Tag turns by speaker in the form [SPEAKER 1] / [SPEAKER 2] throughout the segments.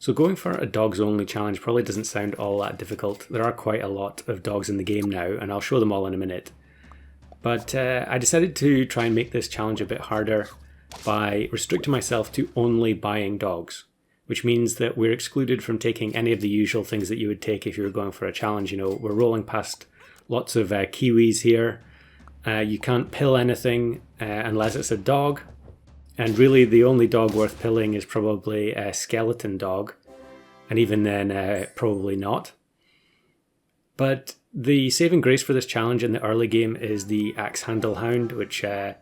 [SPEAKER 1] So going for a dogs only challenge probably doesn't sound all that difficult. There are quite a lot of dogs in the game now, and I'll show them all in a minute. But I decided to try and make this challenge a bit harder by restricting myself to only buying dogs, which means that we're excluded from taking any of the usual things that you would take if you were going for a challenge. You know, we're rolling past lots of kiwis here. You can't pill anything unless it's a dog. And really the only dog worth pilling is probably a skeleton dog. And even then, probably not. But the saving grace for this challenge in the early game is the axe handle hound, which I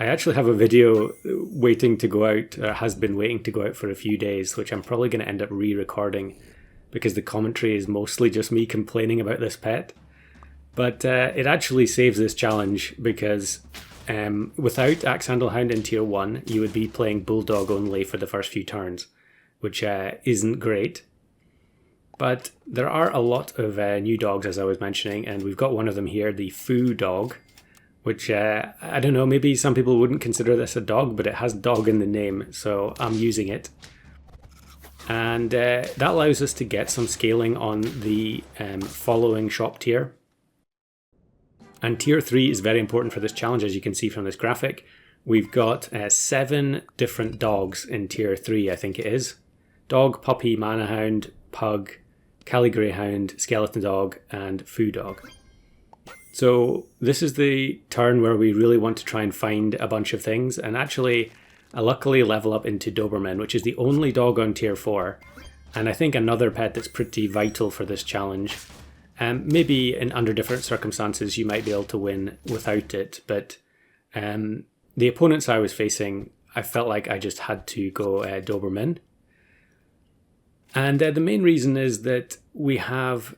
[SPEAKER 1] actually have a video waiting to go out, or has been waiting to go out for a few days, which I'm probably going to end up re-recording because the commentary is mostly just me complaining about this pet. But it actually saves this challenge because without Axe Handle Hound in Tier 1, you would be playing Bulldog only for the first few turns, which isn't great. But there are a lot of new dogs, as I was mentioning, and we've got one of them here, the Foo dog, which I don't know, maybe some people wouldn't consider this a dog, but it has dog in the name, so I'm using it. And that allows us to get some scaling on the following shop tier. And Tier 3 is very important for this challenge, as you can see from this graphic. We've got 7 different dogs in Tier 3, I think it is. Dog, Puppy, Mana Hound, Pug, Cali Greyhound, Skeleton Dog, and Foo Dog. So this is the turn where we really want to try and find a bunch of things. And actually, I luckily level up into Doberman, which is the only dog on Tier 4. And I think another pet that's pretty vital for this challenge. Maybe under different circumstances you might be able to win without it, but the opponents I was facing, I felt like I just had to go Doberman. And the main reason is that we have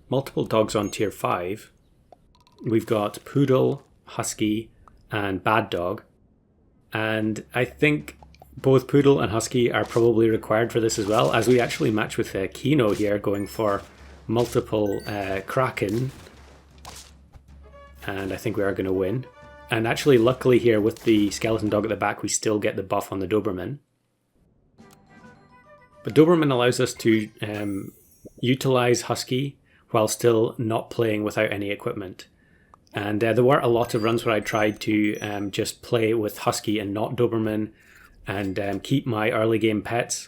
[SPEAKER 1] multiple dogs on Tier 5. We've got Poodle, Husky, and Bad Dog. And I think both Poodle and Husky are probably required for this as well, as we actually match with Kino here, going for multiple Kraken, and I think we are going to win. And actually, luckily here with the skeleton dog at the back, we still get the buff on the Doberman. But Doberman allows us to utilize Husky while still not playing without any equipment. And there were a lot of runs where I tried to just play with Husky and not Doberman and keep my early game pets,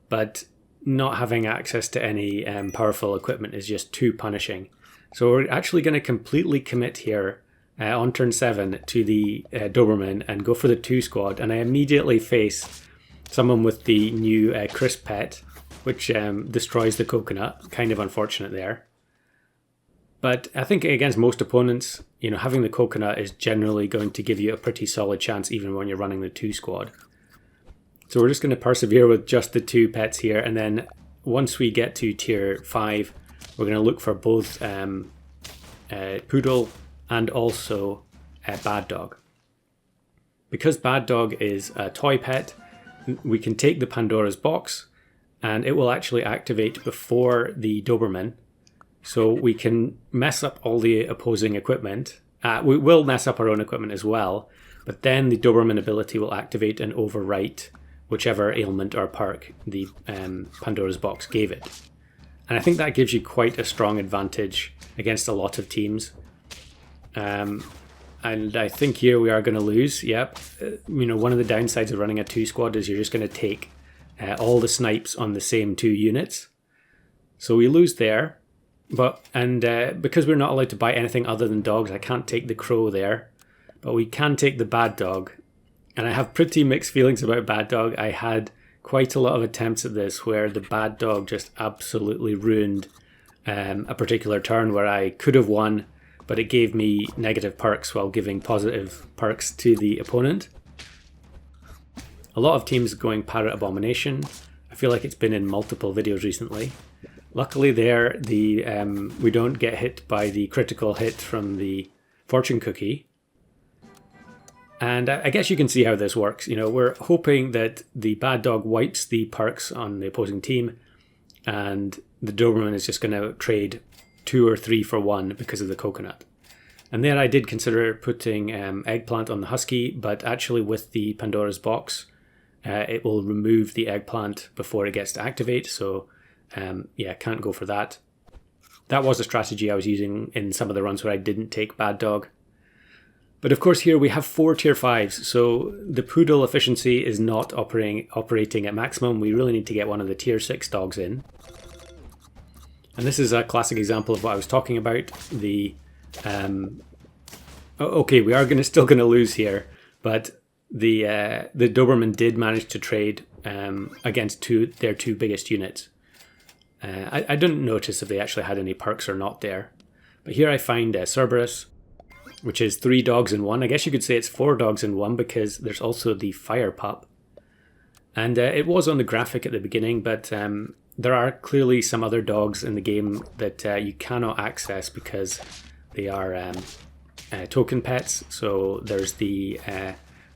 [SPEAKER 1] but not having access to any powerful equipment is just too punishing. So we're actually going to completely commit here on turn 7 to the Doberman and go for the 2 squad, and I immediately face someone with the new crisp pet, which destroys the coconut. Kind of unfortunate there. But I think against most opponents, you know, having the coconut is generally going to give you a pretty solid chance even when you're running the 2 squad. So we're just going to persevere with just the 2 pets here, and then once we get to Tier 5, we're going to look for both Poodle and also Bad Dog. Because Bad Dog is a toy pet, we can take the Pandora's box, and it will actually activate before the Doberman, so we can mess up all the opposing equipment. We will mess up our own equipment as well, but then the Doberman ability will activate and overwrite whichever ailment or perk the Pandora's box gave it. And I think that gives you quite a strong advantage against a lot of teams. And I think here we are going to lose. Yep. You know, one of the downsides of running a 2 squad is you're just going to take all the snipes on the same 2 units. So we lose there. And because we're not allowed to buy anything other than dogs, I can't take the crow there. But we can take the Bad Dog. And I have pretty mixed feelings about Bad Dog. I had quite a lot of attempts at this where the Bad Dog just absolutely ruined a particular turn where I could have won, but it gave me negative perks while giving positive perks to the opponent. A lot of teams going Parrot Abomination. I feel like it's been in multiple videos recently. Luckily there, we don't get hit by the critical hit from the Fortune Cookie. And I guess you can see how this works. You know, we're hoping that the Bad Dog wipes the perks on the opposing team, and the Doberman is just going to trade 2 or 3 for 1 because of the coconut. And then I did consider putting Eggplant on the Husky, but actually with the Pandora's box, it will remove the eggplant before it gets to activate. So yeah, can't go for that. That was a strategy I was using in some of the runs where I didn't take Bad Dog. But of course here we have 4 tier 5s, so the Poodle efficiency is not operating at maximum. We really need to get one of the tier 6 dogs in. And this is a classic example of what I was talking about. The okay, we are still going to lose here, but the Doberman did manage to trade against their two biggest units. I didn't notice if they actually had any perks or not there. But here I find Cerberus, which is 3 dogs in 1. I guess you could say it's 4 dogs in 1 because there's also the Fire Pup. And it was on the graphic at the beginning, but there are clearly some other dogs in the game that you cannot access because they are token pets. So there's the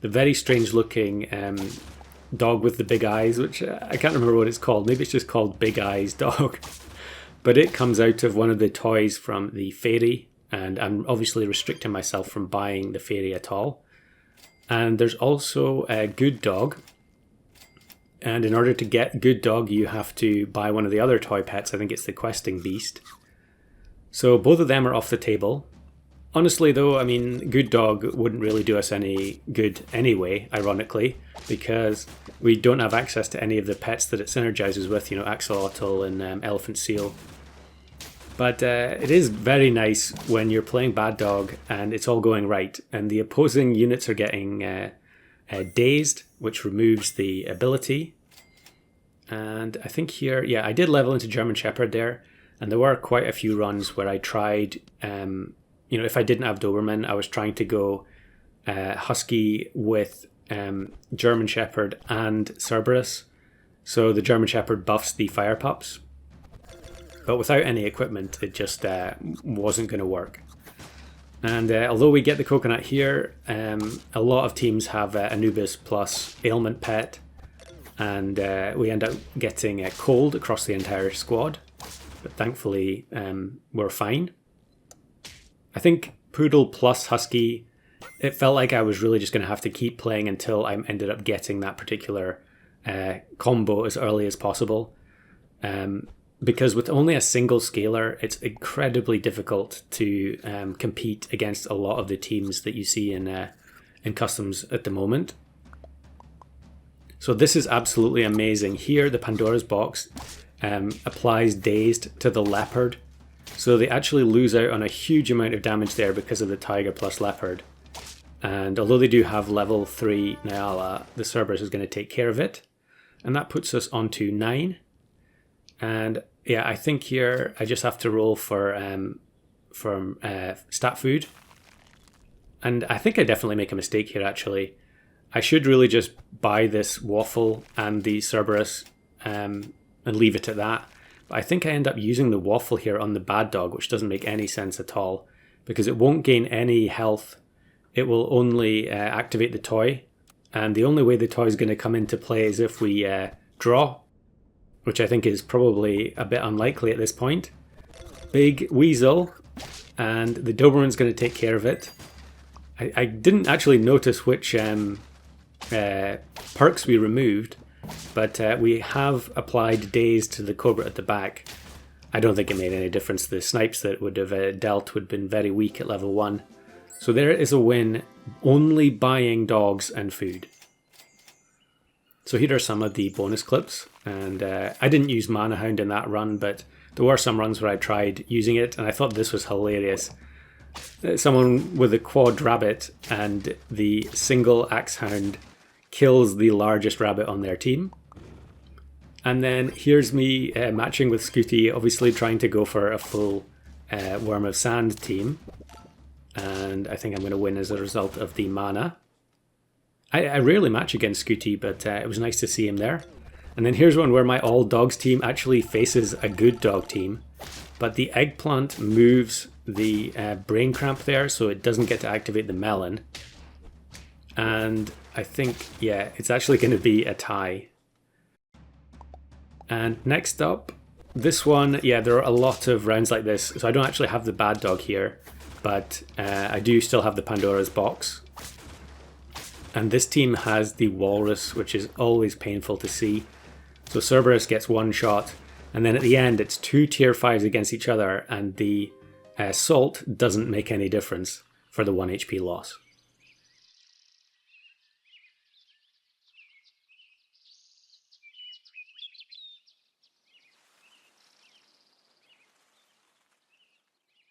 [SPEAKER 1] very strange looking dog with the big eyes, which I can't remember what it's called. Maybe it's just called Big Eyes Dog. But it comes out of one of the toys from the fairy, and I'm obviously restricting myself from buying the fairy at all. And there's also a Good Dog. And in order to get Good Dog, you have to buy one of the other toy pets. I think it's the Questing Beast. So both of them are off the table. Honestly though, I mean, Good Dog wouldn't really do us any good anyway, ironically, because we don't have access to any of the pets that it synergizes with, you know, Axolotl and Elephant Seal. But it is very nice when you're playing Bad Dog and it's all going right, and the opposing units are getting dazed, which removes the ability. And I think here, yeah, I did level into German Shepherd there, and there were quite a few runs where I tried, you know, if I didn't have Doberman, I was trying to go Husky with German Shepherd and Cerberus. So the German Shepherd buffs the Fire Pups, but without any equipment, it just wasn't going to work. And although we get the coconut here, a lot of teams have Anubis plus ailment pet, and we end up getting cold across the entire squad. But thankfully, we're fine. I think Poodle plus Husky, it felt like I was really just going to have to keep playing until I ended up getting that particular combo as early as possible. Because with only a single scaler, it's incredibly difficult to compete against a lot of the teams that you see in customs at the moment. So this is absolutely amazing. Here, the Pandora's box applies Dazed to the Leopard. So they actually lose out on a huge amount of damage there because of the Tiger plus Leopard. And although they do have level 3 Nyala, the Cerberus is going to take care of it. And that puts us on to 9. And yeah, I think here I just have to roll for stat food. And I think I definitely make a mistake here, actually. I should really just buy this waffle and the Cerberus and leave it at that. But I think I end up using the waffle here on the Bad Dog, which doesn't make any sense at all, because it won't gain any health. It will only activate the toy. And the only way the toy is going to come into play is if we draw, which I think is probably a bit unlikely at this point. Big Weasel, and the Doberman's going to take care of it. I didn't actually notice which perks we removed, but we have applied Daze to the Cobra at the back. I don't think it made any difference. The snipes that would have dealt would have been very weak at level 1. So there is a win, only buying dogs and food. So here are some of the bonus clips, and I didn't use Mana Hound in that run, but there were some runs where I tried using it, and I thought this was hilarious. Someone with a quad rabbit and the single axe hound kills the largest rabbit on their team. And then here's me matching with Skoottie, obviously trying to go for a full Worm of Sand team. And I think I'm going to win as a result of the mana. I rarely match against Skoottie, but it was nice to see him there. And then here's one where my all dogs team actually faces a Good Dog team, but the eggplant moves the brain cramp there, so it doesn't get to activate the melon. And I think, yeah, it's actually going to be a tie. And next up, this one, yeah, there are a lot of rounds like this, so I don't actually have the Bad Dog here, but I do still have the Pandora's box. And this team has the Walrus, which is always painful to see. So Cerberus gets one shot, and then at the end it's two tier 5s against each other, and the Salt doesn't make any difference for the 1 HP loss.